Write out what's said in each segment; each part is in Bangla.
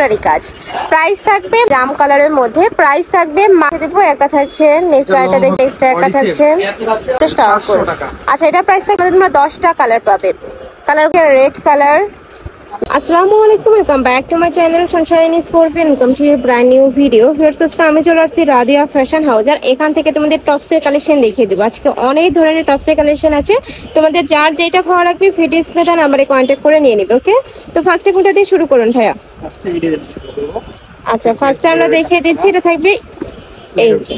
এমব্রয়ডারি কাজ। প্রাইস থাকবে জাম কালারের মধ্যে, প্রাইস থাকবে মাত্র দেবো একটা থাকছে নেক্সট আইটা দেখে নেক্সট একটা থাকছে 10 টাকা করে। আচ্ছা এটার প্রাইস থাকবে তোমরা 10টা কালার পাবে। Colour red colour. আসসালামু আলাইকুম, welcome back to my channel Sunshine sports. Welcome to A brand new video. Viewers আজকে আমি চলে আসছি রাদিয়া ফ্যাশন হাউস, আর এখান থেকে তোমাদের টপসের কালেকশন দেখিয়ে দেবো। আজকে অনেক ধরনের টপসের কালেকশন আছে, তোমাদের যার যেটা ভালো লাগবে ভিডিও স্ক্রিনে নাম্বারে কন্ট্যাক্ট করে নিয়ে নেবে। ওকে, তো ফার্স্টে কোনটা দিয়ে শুরু করুন ভাইয়া? আচ্ছা ফার্স্টে আমরা দেখিয়ে দিচ্ছি, এটা থাকবে এই যে।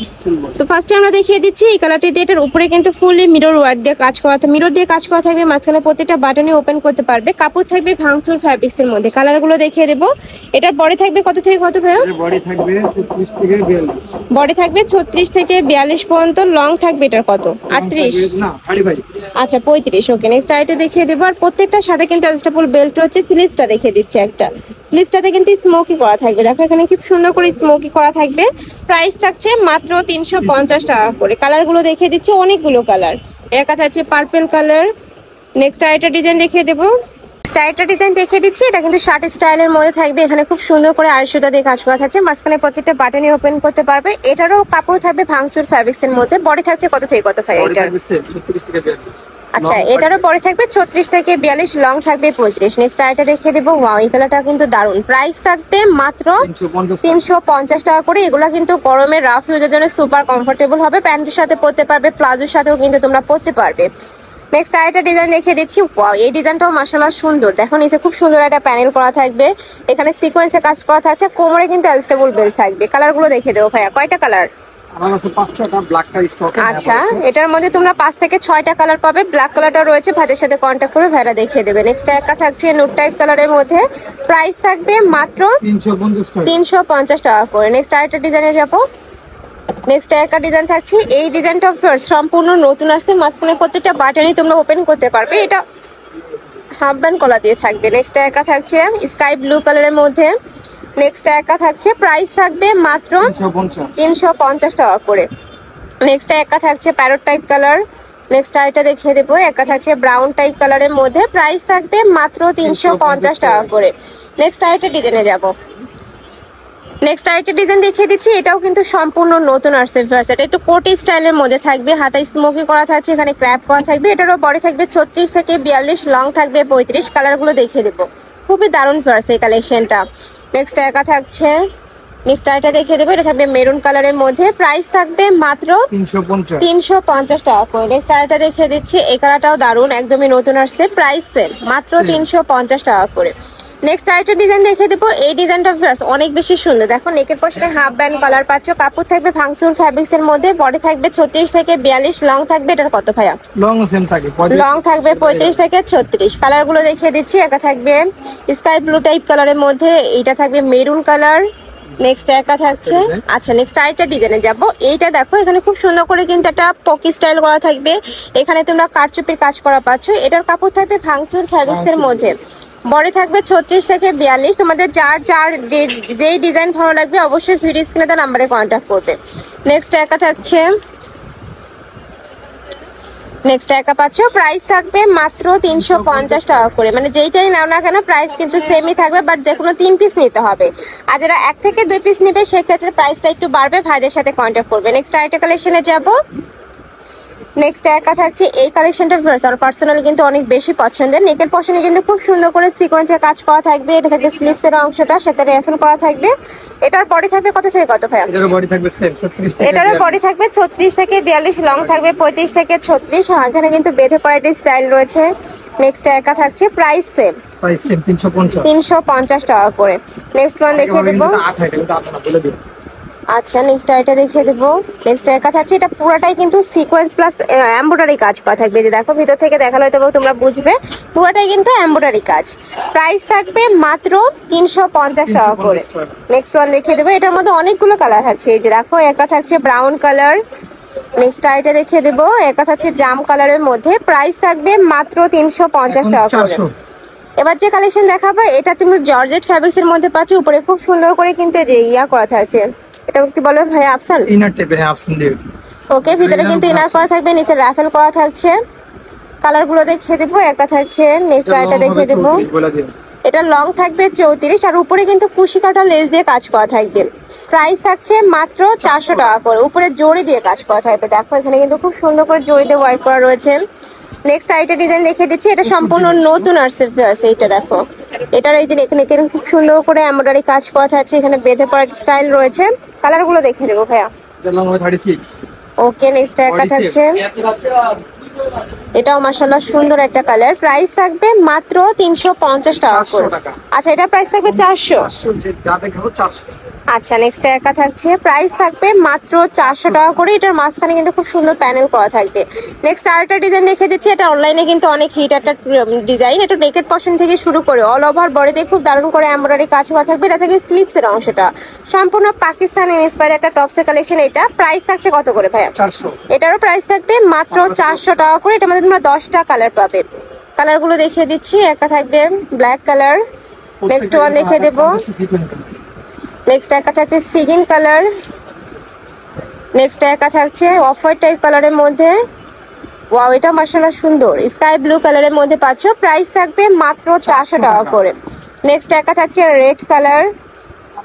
তো ফার্স্টে আমরা দেখিয়ে দিচ্ছি এই কালারটি দিয়ে, এটার উপরে কিন্তু ফুললি মিরর ওয়ার্ক দিয়ে কাজ করা থাকবে, মিরর দিয়ে কাজ করা থাকবে, মাঝখানে প্রত্যেকটা বাটনে ওপেন করতে পারবে। কাপড় থাকবে ভাঙচুর ফ্যাব্রিক্স এর মধ্যে। কালারগুলো দেখিয়ে দেবো। এটার বডি থাকবে কত থেকে কত ভাইয়া? বডি থাকবে 36 থেকে 42। বডি থাকবে 36 থেকে 42 পর্যন্ত। লং থাকবে এটার কত? 38 না 35। আচ্ছা 35। ওকে, নেক্সট আইটে দেখিয়ে দেবো। আর প্রত্যেকটার সাথে কিন্তু অ্যাডজাস্টেবল বেল্ট রয়েছে। স্লিভসটা দেখিয়ে দিচ্ছি একটা, স্লিভসটাতে কিন্তু স্মোকি করা থাকবে। দেখো এখানে খুব সুন্দর করে স্মোকি করা থাকবে। প্রাইস থাকছে মাত্র 350 টাকা করে। কালারগুলো দেখিয়ে দিচ্ছি, অনেকগুলো কালার। একটা থাকছে পার্পল কালার। নেক্সট আইটার ডিজাইন দেখিয়ে দেবো। স্টাইলটা ডিজাইন দেখিয়ে দিচ্ছি, এটা কিন্তু শার্ট স্টাইলের মধ্যে থাকবে। এখানে খুব সুন্দর করে আড়াই সুতা দিয়ে কাজ করা থাকছে, মাঝখানে প্রত্যেকটা বাটনই ওপেন করতে পারবে। এটারও কাপড় থাকবে ভাঙচুর ফ্যাব্রিক্স এর মধ্যে। বডি থাকছে কত থেকে কত ভাই এটা? 36 থেকে 42। আচ্ছা এটারও বডি থাকবে 36 থেকে 42, লং থাকবে 35। নেক্সট আইটা দেখিয়ে দেবো। ওয়াও এই কালারটা কিন্তু দারুন। প্রাইস থাকবে মাত্র 350 টাকা করে। এগুলা কিন্তু গরমে রাফ ইউজের জন্য সুপার কমফোর্টেবল হবে। প্যান্টের সাথে পরতে পারবে, প্লাজোর সাথেও কিন্তু তোমরা পরতে পারবে। নেক্সট আরেকটা ডিজাইন দেখিয়ে দিচ্ছি। ওয়াও এই ডিজাইনটাও মাশাআল্লাহ সুন্দর। দেখো নিচে খুব সুন্দর একটা প্যানেল করা থাকবে, এখানে সিকোয়েন্সে কাজ করা থাকছে, কোমরে কিন্তু অ্যাডজাস্টেবল বেল্ট থাকবে। কালারগুলো দেখিয়ে দেবো ভাইয়া, কয়টা কালার? আমার কাছে 5-6টা ব্ল্যাক কালার স্টক আছে। আচ্ছা এটার মধ্যে তোমরা 5 থেকে 6টা কালার পাবে। ব্ল্যাক কালারটা রয়েছে, ভাইদের সাথে কন্ট্যাক্ট করে ভাইরা দেখিয়ে দেবে। নেক্সট একটা থাকছে নুট টাইপ কালারের মধ্যে। প্রাইস থাকবে মাত্র 350 টাকা করে। নেক্সট আরেকটা ডিজাইনে যাবো। নেক্সট একটা ডিজাইন থাকছে, এই ডিজাইনটা সম্পূর্ণ নতুন আসছে। মাঝখানে প্রত্যেকটা বাটনই তোমরা ওপেন করতে পারবে। এটা হাফ ব্যান্ড কলা দিয়ে থাকবে। নেক্সট একটা থাকছে স্কাই ব্লু কালারের মধ্যে। নেক্সট একটা থাকছে, প্রাইস থাকবে মাত্র 350 টাকা করে। নেক্সট একটা থাকছে প্যারট টাইপ কালার। নেক্সট আইটা দেখিয়ে দেবো। একটা থাকছে ব্রাউন টাইপ কালারের মধ্যে। প্রাইস থাকবে মাত্র 350 টাকা করে। নেক্সট আইটা ডিজাইনে যাবো। নেক্সট আরেকটা ডিজাইন দেখিয়ে দিচ্ছি, এটাও কিন্তু সম্পূর্ণ নতুন আসছে। এটা একটু কোটি স্টাইলের মধ্যে থাকবে, হাতায় স্মোকি করা থাকছে, এখানে ক্র্যাপ করা থাকবে। এটারও বডি থাকবে 36 থেকে 42, লং থাকবে 35। কালারগুলো দেখিয়ে দেবো, খুবই দারুণ ফার্স এই কালেকশনটা। নেক্সট একা থাকছে, নেক্সট আরেকটা দেখিয়ে দেবো। এটা থাকবে মেরুন কালারের মধ্যে। প্রাইস থাকবে মাত্র 350 টাকা করে। নেক্সট আরেকটা দেখিয়ে দিচ্ছি, এই কালারটাও দারুণ, একদমই নতুন আসছে। প্রাইস সেম, মাত্র 350 টাকা করে। নেক্সট আরেকটা ডিজাইন দেখিয়ে দেবো। এই ডিজাইনটা অনেক বেশি সুন্দর। দেখো নেকের পশনে হাফ ব্যান্ড কলার পাচ্ছ, কাপড় থাকবে ভাঙচুর ফ্যাব্রিক্স এর মধ্যে। বডি থাকবে 36 থেকে 42, লং থাকবে এটার কত ভাইয়া? লং থাকবে 35 থেকে 36। কালারগুলো দেখিয়ে দিচ্ছি। একটা থাকবে স্কাই ব্লু টাইপ কালারের মধ্যে, এইটা থাকবে মেরুন কালার। নেক্সট একটা থাকছে, আচ্ছা নেক্সট আরেকটা ডিজাইনে যাব। এইটা দেখো এখানে খুব সুন্দর করে কিন্তু একটা পকি স্টাইল করা থাকবে, এখানে তোমরা কারচুপির কাজ করা পাচ্ছ। এটার কাপড় থাকবে ভাঙচুর ফ্যাব্রিক্স এর মধ্যে। বডি থাকবে 36 থেকে 42। তোমাদের যার যেই ডিজাইন ভালো লাগবে অবশ্যই ভিডিও স্ক্রিনে দেওয়া নাম্বারে কন্ট্যাক্ট করবে। নেক্সট একা থাকছে, নেক্সট একা পাচ্ছ। প্রাইস থাকবে মাত্র 350 টাকা করে। মানে যেইটাই নাও না কেন প্রাইস কিন্তু সেমই থাকবে, বাট যে কোনো 3 পিস নিতে হবে। আর যারা 1 থেকে 2 পিস নেবে সেক্ষেত্রে প্রাইসটা একটু বাড়বে, ভাইদের সাথে কন্ট্যাক্ট করবে। নেক্সট আরেকটা কালেকশনে যাব। নেক্সট একা থাকছে, এই কালেকশনটা আমার পার্সোনালি কিন্তু অনেক বেশি পছন্দের। নেকের পশনে কিন্তু খুব সুন্দর করে সিকোয়েন্সের কাজ করা থাকবে। এটা থাকবে স্লিভসের অংশটা, সাথে রেফেল করা থাকবে। এটার বডি থাকবে কত থেকে কত ভাই? এটার বডি থাকবে সেম 36 থেকে। এটারও বডি থাকবে 36 থেকে 42, লং থাকবে 35 থেকে 36। এখানে কিন্তু বেঁধে পড়া একটা স্টাইল রয়েছে। নেক্সট একা থাকছে, প্রাইস সেম 350 টাকা করে। নেক্সট ওয়ান দেখিয়ে দেবো। আচ্ছা নেক্সট এটা দেখিয়ে দেবো। নেক্সট একা থাকছে, এটা পুরোটাই কিন্তু সিকোয়েন্স প্লাস এমব্রয়ডারি কাজ করা থাকবে। যে দেখো ভিতর থেকে দেখালো হয়তো তোমরা বুঝবে, পুরোটাই কিন্তু এমব্রয়ডারি কাজ। প্রাইস থাকবে মাত্র 350 টাকা করে। নেক্সট ওয়ান দেখিয়ে দেবো। এটার মধ্যে অনেকগুলো কালার আছে। এই যে দেখো একটা থাকছে ব্রাউন কালার। নেক্সট আইটা দেখিয়ে দেবো। একটা থাকছে জাম কালারের মধ্যে। প্রাইস থাকবে মাত্র 350 টাকা করে। এবার যে কালেকশন দেখাবো এটা তুমি জর্জেট ফ্যাব্রিক্স এর মধ্যে পাচ্ছ। উপরে খুব সুন্দর করে কিন্তু যে ইয়া করা থাকছে, এটা কি বলে ভাই? আফসান ইনার টাইপের। হ্যাঁ আফসান দিয়ে। ওকে, ভিতরে কিন্তু ইনার করা থাকবে, নিচে রাফেল করা থাকছে। কালারগুলো দেখিয়ে দেবো। একটা থাকছে, নেক্সট আইটা দেখিয়ে দেবো। এটা লং থাকবে 34 আর উপরে কিন্তু কুশি কাটা লেস দিয়ে কাজ করা থাকবে। প্রাইস থাকছে মাত্র 400 টাকা করে, উপরে জড়ি দিয়ে কাজ করা থাকবে। দেখো এখানে কিন্তু খুব সুন্দর করে জড়ি দিয়ে ওয়ার্ক করা রয়েছে। নেক্সট আইটা ডিজাইন দেখিয়ে দিচ্ছি, এটা সম্পূর্ণ নতুন আসছে। এইটা দেখো, এটার এই যে এখানে খুব সুন্দর করে এমব্রয়ডারি কাজ করা থাকছে, এখানে বেঁধে পড়া স্টাইল রয়েছে। কালার গুলো দেখে দেবো ভাইয়া। ওকে, নেক্সট একটা থাকছে, এটাও মাশাআল্লাহ সুন্দর একটা কালার। প্রাইস থাকবে মাত্র 350 টাকা করে। আচ্ছা, এটা প্রাইস থাকবে 400। আচ্ছা, নেক্সট একা থাকছে, প্রাইস থাকবে মাত্র 400 টাকা করে। এটার মাঝখানে কিন্তু খুব সুন্দর প্যানেল করা থাকবে। নেক্সট আরেকটা ডিজাইন দেখে দিচ্ছি, এটা অনলাইনে কিন্তু অনেক হিট একটা ডিজাইন। এটা নেকের পশন থেকে শুরু করে অল ওভার বডিতে খুব দারুণ করে এমব্রয়ডারি কাজ করা থাকবে। এটা থেকে স্লিভসের অংশটা সম্পূর্ণ পাকিস্তানি ইন্সপায়ার্ড একটা টপসের কালেকশন। এটা প্রাইস থাকছে কত করে ভাইয়া? 400। এটারও প্রাইস থাকবে মাত্র 400 টাকা করে। এটার মধ্যে তোমরা 10টা কালার পাবে। কালারগুলো দেখিয়ে দিচ্ছি, একটা থাকবে ব্ল্যাক কালার, নেক্সট ওয়ান দেখিয়ে দেবো। নেক্সট একটা থাকছে সিগিন কালার, নেক্সট একটা থাকছে অফ হোয়াইট টাইপ কালারের মধ্যে। ওয়াও, এটা মাশাআল্লাহ সুন্দর স্কাই ব্লু কালারের মধ্যে পাচ্ছ। প্রাইস থাকবে মাত্র 400 টাকা করে। নেক্সট একটা থাকছে রেড কালার,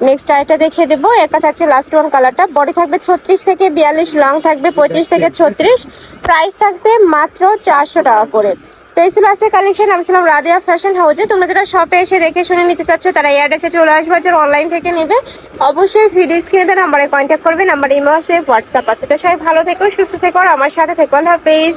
নেক্সট আইটা দেখিয়ে দেবো। একটা থাকছে লাস্ট ওয়ান কালারটা, বডি থাকবে 36 থেকে 42, লং থাকবে 35 থেকে 36। প্রাইস থাকবে মাত্র 400 টাকা করে। তো এই ছিল আজকে কালেকশন। আমি ছিলাম রাদিয়া ফ্যাশন হাউজে। তোমরা যারা শপে এসে দেখে শুনে নিতে চাচ্ছ তারা এই অ্যাড্রেসে চলে আসবে। যারা অনলাইন থেকে নেবে অবশ্যই ভিডিও স্ক্রিনে নাম্বারে কন্ট্যাক্ট করবে। নাম্বার ইমো আছে, হোয়াটসঅ্যাপ আছে। তো সবাই ভালো থেকো, সুস্থ থেকো আর আমার সাথে থেকো। আল্লাহ হাফেজ।